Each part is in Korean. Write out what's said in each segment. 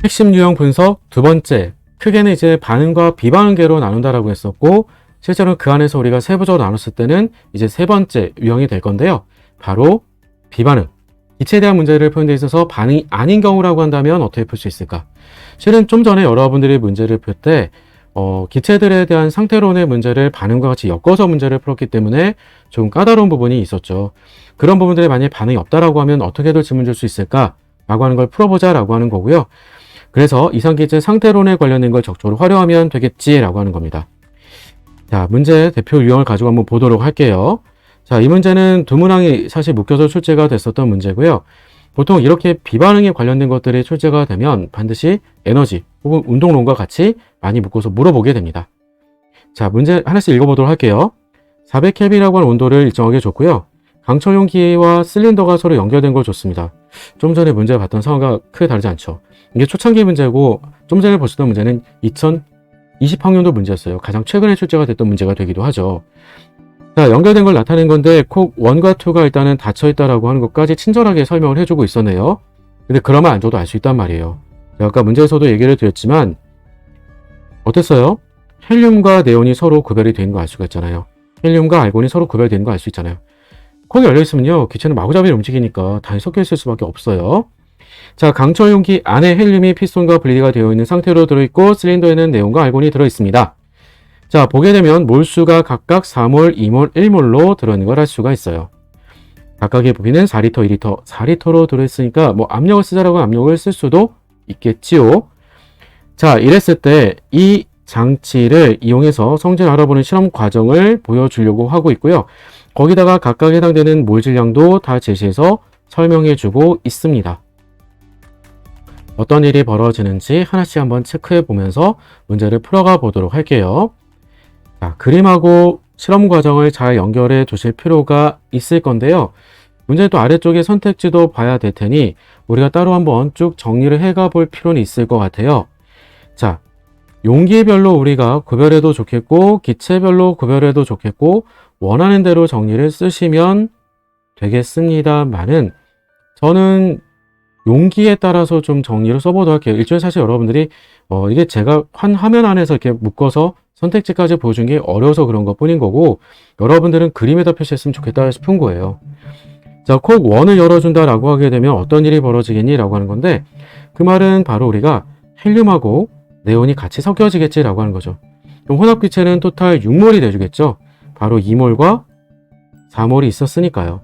핵심 유형 분석 두 번째, 크게는 이제 반응과 비반응계로 나눈다라고 했었고, 실제로 그 안에서 우리가 세부적으로 나눴을 때는 이제 세 번째 유형이 될 건데요. 바로 비반응. 기체에 대한 문제를 푸는 데 있어서 반응이 아닌 경우라고 한다면 어떻게 풀 수 있을까? 실은 좀 전에 여러분들이 문제를 풀 때 기체들에 대한 상태론의 문제를 반응과 같이 엮어서 문제를 풀었기 때문에 좀 까다로운 부분이 있었죠. 그런 부분들에 만약에 반응이 없다라고 하면 어떻게들 질문 줄 수 있을까? 라고 하는 걸 풀어보자라고 하는 거고요. 그래서 이상기체 상태론에 관련된 걸 적절히 활용하면 되겠지라고 하는 겁니다. 자, 문제 대표 유형을 가지고 한번 보도록 할게요. 자, 이 문제는 두 문항이 사실 묶여서 출제가 됐었던 문제고요. 보통 이렇게 비반응에 관련된 것들이 출제가 되면 반드시 에너지 혹은 운동론과 같이 많이 묶어서 물어보게 됩니다. 자, 문제 하나씩 읽어보도록 할게요. 400켈빈이라고 하는 온도를 일정하게 줬고요. 강철용기와 실린더가 서로 연결된 걸 줬습니다. 좀 전에 문제 봤던 상황과 크게 다르지 않죠. 이게 초창기 문제고 좀 전에 보셨던 문제는 2020학년도 문제였어요. 가장 최근에 출제가 됐던 문제가 되기도 하죠. 자, 연결된 걸 나타낸 건데 콕 1과 2가 일단은 닫혀있다라고 하는 것까지 친절하게 설명을 해주고 있었네요. 근데 그러면 안 줘도 알 수 있단 말이에요. 제가 아까 문제에서도 얘기를 드렸지만 어땠어요? 헬륨과 네온이 서로 구별이 되는 거 알 수가 있잖아요. 헬륨과 알곤이 서로 구별되는 거 알 수 있잖아요. 콕이 열려있으면요, 기체는 마구잡이로 움직이니까 당연히 섞여 있을 수밖에 없어요. 자, 강철 용기 안에 헬륨이 피스톤과 분리가 되어 있는 상태로 들어있고 실린더에는 네온과 알곤이 들어있습니다. 자, 보게 되면 몰수가 각각 4몰, 2몰, 1몰로 들어있는 걸 알 수가 있어요. 각각의 부피는 4리터, 2리터, 4리터로 들어있으니까 뭐 압력을 쓰자라고 압력을 쓸 수도 있겠지요. 자, 이랬을 때 이 장치를 이용해서 성질을 알아보는 실험 과정을 보여주려고 하고 있고요. 거기다가 각각 해당되는 몰 질량도 다 제시해서 설명해주고 있습니다. 어떤 일이 벌어지는지 하나씩 한번 체크해 보면서 문제를 풀어가 보도록 할게요. 자, 그림하고 실험 과정을 잘 연결해 두실 필요가 있을 건데요. 문제는 또 아래쪽에 선택지도 봐야 될 테니 우리가 따로 한번 쭉 정리를 해가 볼 필요는 있을 것 같아요. 자, 용기별로 우리가 구별해도 좋겠고 기체별로 구별해도 좋겠고 원하는 대로 정리를 쓰시면 되겠습니다만은 저는 용기에 따라서 좀 정리를 써보도록 할게요. 일종의 사실 여러분들이 이게 제가 한 화면 안에서 이렇게 묶어서 선택지까지 보여준 게 어려워서 그런 것 뿐인 거고 여러분들은 그림에다 표시했으면 좋겠다 싶은 거예요. 자, 콕 1을 열어준다라고 하게 되면 어떤 일이 벌어지겠니? 라고 하는 건데 그 말은 바로 우리가 헬륨하고 네온이 같이 섞여지겠지라고 하는 거죠. 그럼 혼합기체는 토탈 6몰이 돼주겠죠. 바로 2몰과 4몰이 있었으니까요.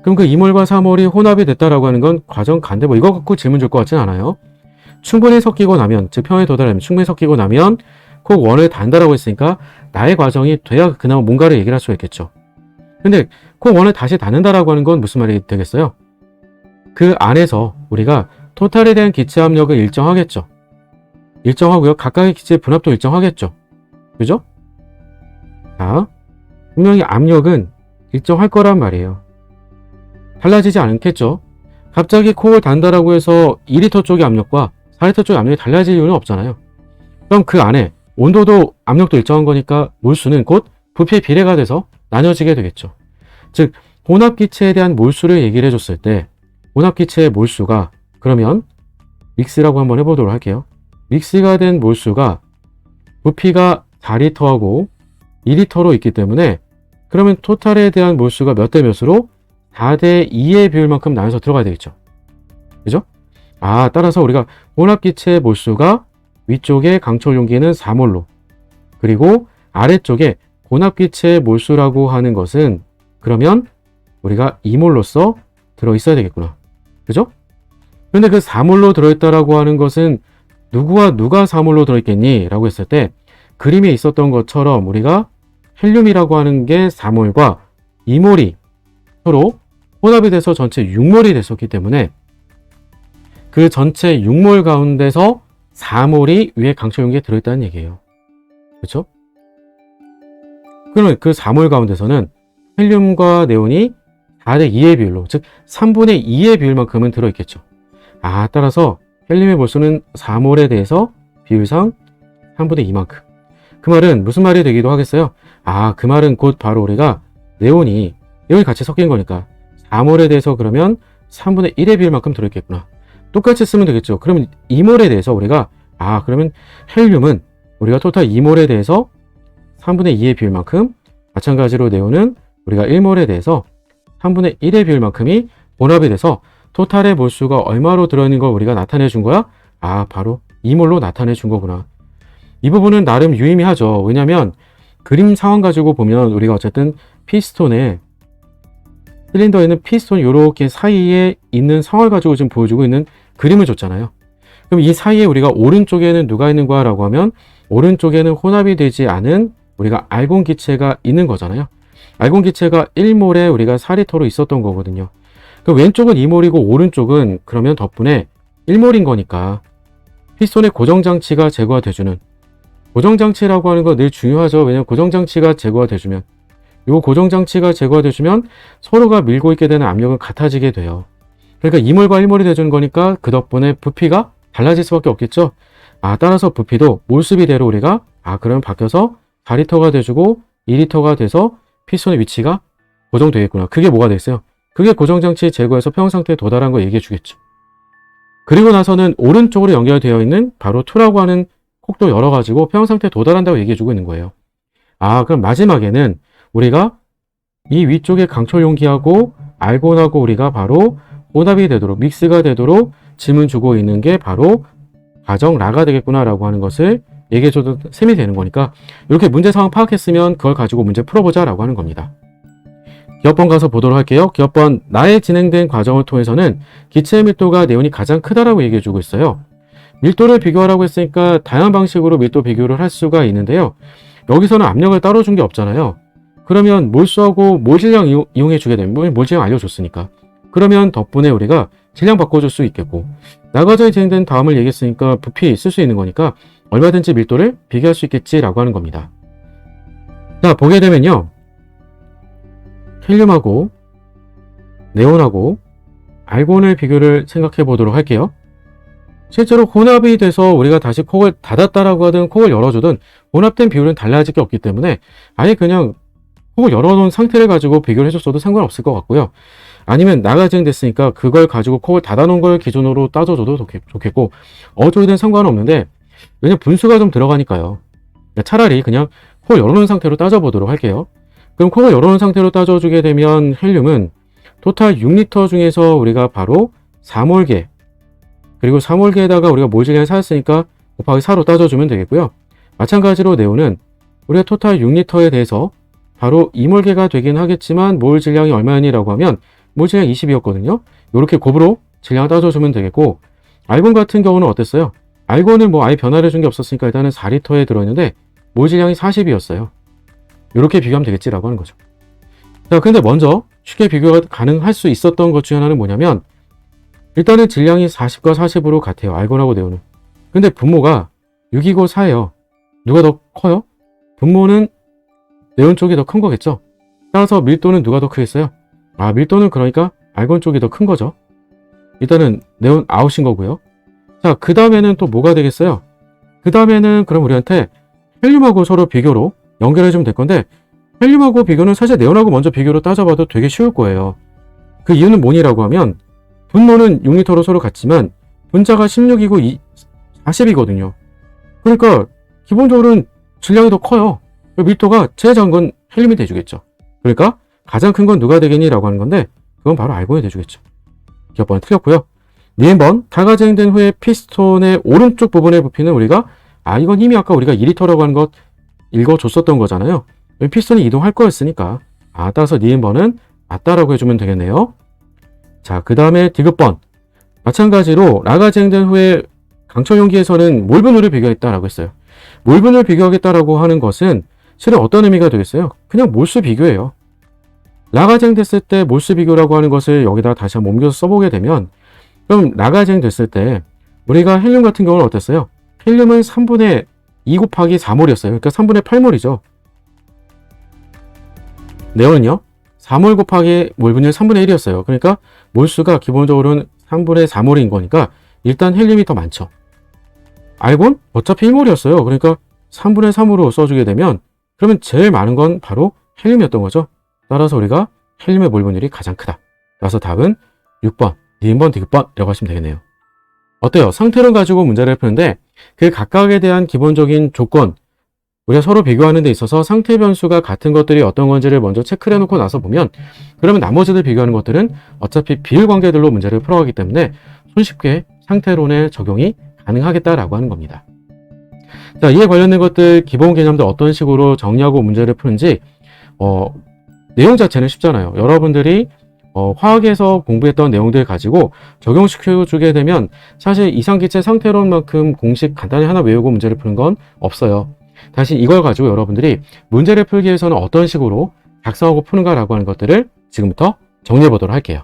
그럼 그 2몰과 4몰이 혼합이 됐다라고 하는 건 과정 간대 뭐 이거 갖고 질문 줄 것 같진 않아요. 충분히 섞이고 나면 즉 평에 도달하면 충분히 섞이고 나면 콕 1을 단다라고 했으니까 나의 과정이 돼야 그나마 뭔가를 얘기를 할 수가 있겠죠. 근데 콕 1을 다시 닫는다라고 하는 건 무슨 말이 되겠어요? 그 안에서 우리가 토탈에 대한 기체 압력을 일정하겠죠. 일정하고요. 각각의 기체의 분압도 일정하겠죠. 그죠? 자, 분명히 압력은 일정할 거란 말이에요. 달라지지 않겠죠. 갑자기 콕을 단다라고 해서 2리터 쪽의 압력과 4리터 쪽의 압력이 달라질 이유는 없잖아요. 그럼 그 안에 온도도 압력도 일정한 거니까 몰수는 곧 부피의 비례가 돼서 나눠지게 되겠죠. 즉 혼합기체에 대한 몰수를 얘기를 해줬을 때 혼합기체의 몰수가 그러면 믹스라고 한번 해보도록 할게요. 믹스가 된 몰수가 부피가 4리터하고 2리터로 있기 때문에 그러면 토탈에 대한 몰수가 몇 대 몇으로 4대 2의 비율만큼 나눠서 들어가야 되겠죠. 그죠? 아, 따라서 우리가 혼합기체의 몰수가 위쪽에 강철 용기는 4몰로 그리고 아래쪽에 혼합기체의 몰수라고 하는 것은 그러면 우리가 2몰로서 들어있어야 되겠구나. 그죠? 근데 그 4몰로 들어있다라고 하는 것은 누구와 누가 4몰로 들어있겠니? 라고 했을 때 그림에 있었던 것처럼 우리가 헬륨이라고 하는 게 4몰과 2몰이 서로 혼합이 돼서 전체 6몰이 됐었기 때문에 그 전체 6몰 가운데서 4몰이 위에 강철 용기에 들어있다는 얘기예요. 그렇죠? 그러면 그 4몰 가운데서는 헬륨과 네온이 4대 2의 비율로 즉 3분의 2의 비율만큼은 들어있겠죠. 아, 따라서 헬륨의 몰수는 4몰에 대해서 비율상 3분의 2만큼. 그 말은 무슨 말이 되기도 하겠어요? 아, 그 말은 곧 바로 우리가 네온이 같이 섞인 거니까 4몰에 대해서 그러면 3분의 1의 비율만큼 들어있겠구나. 똑같이 쓰면 되겠죠. 그러면 2몰에 대해서 우리가 그러면 헬륨은 우리가 토탈 2몰에 대해서 3분의 2의 비율만큼, 마찬가지로 네온은 우리가 1몰에 대해서 3분의 1의 비율만큼이 혼합이 돼서 토탈의 몰수가 얼마로 들어있는 걸 우리가 나타내 준 거야? 바로 2몰로 나타내 준 거구나. 이 부분은 나름 유의미하죠. 왜냐면 그림 상황 가지고 보면 우리가 어쨌든 피스톤에 실린더에 있는 피스톤 이렇게 사이에 있는 상황을 가지고 지금 보여주고 있는 그림을 줬잖아요. 그럼 이 사이에 우리가 오른쪽에는 누가 있는 거야 라고 하면 오른쪽에는 혼합이 되지 않은 우리가 알곤 기체가 있는 거잖아요. 알곤 기체가 1몰에 우리가 4리터로 있었던 거거든요. 그럼 왼쪽은 2몰이고 오른쪽은 그러면 덕분에 1몰인 거니까 피스톤의 고정장치가 제거가 돼주는, 고정장치라고 하는 거 늘 중요하죠. 왜냐면 고정장치가 제거가 돼주면, 요 고정장치가 제거가 돼주면 서로가 밀고 있게 되는 압력은 같아지게 돼요. 그러니까 2몰과 1몰이 돼주는 거니까 그 덕분에 부피가 달라질 수밖에 없겠죠. 따라서 부피도 몰수비대로 우리가 그러면 바뀌어서 4리터가 돼주고 2리터가 돼서 피스톤의 위치가 고정되겠구나. 그게 뭐가 됐어요? 그게 고정장치 제거해서 평형상태에 도달한 거 얘기해 주겠죠. 그리고 나서는 오른쪽으로 연결되어 있는 바로 2라고 하는 콕도 열어가지고 평형상태에 도달한다고 얘기해 주고 있는 거예요. 그럼 마지막에는 우리가 이 위쪽에 강철 용기하고 알곤하고 우리가 바로 혼합이 되도록, 믹스가 되도록 짐을 주고 있는 게 바로 과정 라가 되겠구나라고 하는 것을 얘기해줘도 셈이 되는 거니까 이렇게 문제 상황 파악했으면 그걸 가지고 문제 풀어보자라고 하는 겁니다. 기업번 가서 보도록 할게요. 기업번, 나의 진행된 과정을 통해서는 기체의 밀도가 네온이 가장 크다라고 얘기해주고 있어요. 밀도를 비교하라고 했으니까 다양한 방식으로 밀도 비교를 할 수가 있는데요. 여기서는 압력을 따로 준 게 없잖아요. 그러면 몰수하고 몰질량 이용해 주게 되면 몰질량 알려줬으니까 그러면 덕분에 우리가 질량 바꿔줄 수 있겠고, 나과정이 진행된 다음을 얘기했으니까 부피 쓸 수 있는 거니까 얼마든지 밀도를 비교할 수 있겠지라고 하는 겁니다. 자, 보게 되면요, 헬륨하고 네온하고 알곤을 비교를 생각해 보도록 할게요. 실제로 혼합이 돼서 우리가 다시 콕을 닫았다라고 하든 콕을 열어주든 혼합된 비율은 달라질 게 없기 때문에 아예 그냥 콕을 열어놓은 상태를 가지고 비교를 해줬어도 상관없을 것 같고요. 아니면 나가 진행됐으니까 그걸 가지고 콕을 닫아놓은 걸 기준으로 따져줘도 좋겠고, 어쩌든 상관없는데 왜냐면 분수가 좀 들어가니까요. 차라리 그냥 콕을 열어놓은 상태로 따져보도록 할게요. 그럼 콕을 열어놓은 상태로 따져주게 되면 헬륨은 토탈 6리터 중에서 우리가 바로 4몰계, 그리고 4몰계에다가 우리가 몰질량을 쌓았으니까 곱하기 4로 따져주면 되겠고요. 마찬가지로 네온은 우리가 토탈 6리터에 대해서 바로 2몰계가 되긴 하겠지만 몰 질량이 얼마니라고 하면 몰 질량 20이었거든요. 이렇게 곱으로 질량을 따져주면 되겠고, 알곤 같은 경우는 어땠어요? 알곤은 아예 변화를 준 게 없었으니까 일단은 4리터에 들어있는데 몰 질량이 40이었어요. 이렇게 비교하면 되겠지라고 하는 거죠. 자, 근데 먼저 쉽게 비교가 가능할 수 있었던 것 중에 하나는 뭐냐면 일단은 질량이 40과 40으로 같아요. 알곤하고 네온은. 근데 분모가 6이고 4예요. 누가 더 커요? 분모는 네온 쪽이 더 큰 거겠죠. 따라서 밀도는 누가 더 크겠어요? 밀도는 그러니까 알곤 쪽이 더 큰 거죠. 일단은 네온 아웃인 거고요. 자, 그 다음에는 또 뭐가 되겠어요? 그 다음에는 그럼 우리한테 헬륨하고 서로 비교로 연결해주면 될 건데, 헬륨하고 비교는 사실 네온하고 먼저 비교로 따져봐도 되게 쉬울 거예요. 그 이유는 뭐니라고 하면 분모는 6리터로 서로 같지만 분자가 16이고 40이거든요. 그러니까 기본적으로는 질량이 더 커요. 밀도가 제일 작은 건 헬륨이 돼주겠죠. 그러니까 가장 큰 건 누가 되겠니? 라고 하는 건데 그건 바로 알곤이 돼주겠죠. 기업번은 틀렸고요. 니은번, 다가 진행된 후에 피스톤의 오른쪽 부분의 부피는 우리가 이건 이미 아까 우리가 2리터라고 하는 것 읽어줬었던 거잖아요. 피스톤이 이동할 거였으니까 따라서 니은번은 맞다라고 해주면 되겠네요. 자, 그 다음에 디귿번, 마찬가지로 라가 진행된 후에 강철 용기에서는 몰분율을 비교했다라고 했어요. 몰분율을 비교하겠다라고 하는 것은 실은 어떤 의미가 되겠어요? 그냥 몰수 비교예요. 라가 진행됐을 때 몰수 비교라고 하는 것을 여기다 다시 한번 옮겨서 써보게 되면, 그럼 라가 진행됐을 때 우리가 헬륨 같은 경우는 어땠어요? 헬륨은 3분의 2 곱하기 4몰이었어요. 그러니까 3분의 8몰이죠. 네온은요? 4몰 곱하기 몰분율 3분의 1이었어요. 그러니까 몰수가 기본적으로는 3분의 4몰인 거니까 일단 헬륨이 더 많죠. 알곤? 어차피 1몰이었어요. 그러니까 3분의 3으로 써주게 되면 그러면 제일 많은 건 바로 헬륨이었던 거죠. 따라서 우리가 헬륨의 몰분율이 가장 크다. 그래서 답은 6번, 니은번, 디귿번 이라고 하시면 되겠네요. 어때요? 상태론 가지고 문제를 푸는데 그 각각에 대한 기본적인 조건, 우리가 서로 비교하는 데 있어서 상태 변수가 같은 것들이 어떤 건지를 먼저 체크를 해놓고 나서 보면, 그러면 나머지들 비교하는 것들은 어차피 비율 관계들로 문제를 풀어가기 때문에 손쉽게 상태론의 적용이 가능하겠다라고 하는 겁니다. 자, 이에 관련된 것들 기본 개념들 어떤 식으로 정리하고 문제를 푸는지 내용 자체는 쉽잖아요. 여러분들이 화학에서 공부했던 내용들 가지고 적용시켜주게 되면 사실 이상기체 상태론만큼 공식 간단히 하나 외우고 문제를 푸는 건 없어요. 다시 이걸 가지고 여러분들이 문제를 풀기 위해서는 어떤 식으로 작성하고 푸는가라고 하는 것들을 지금부터 정리해 보도록 할게요.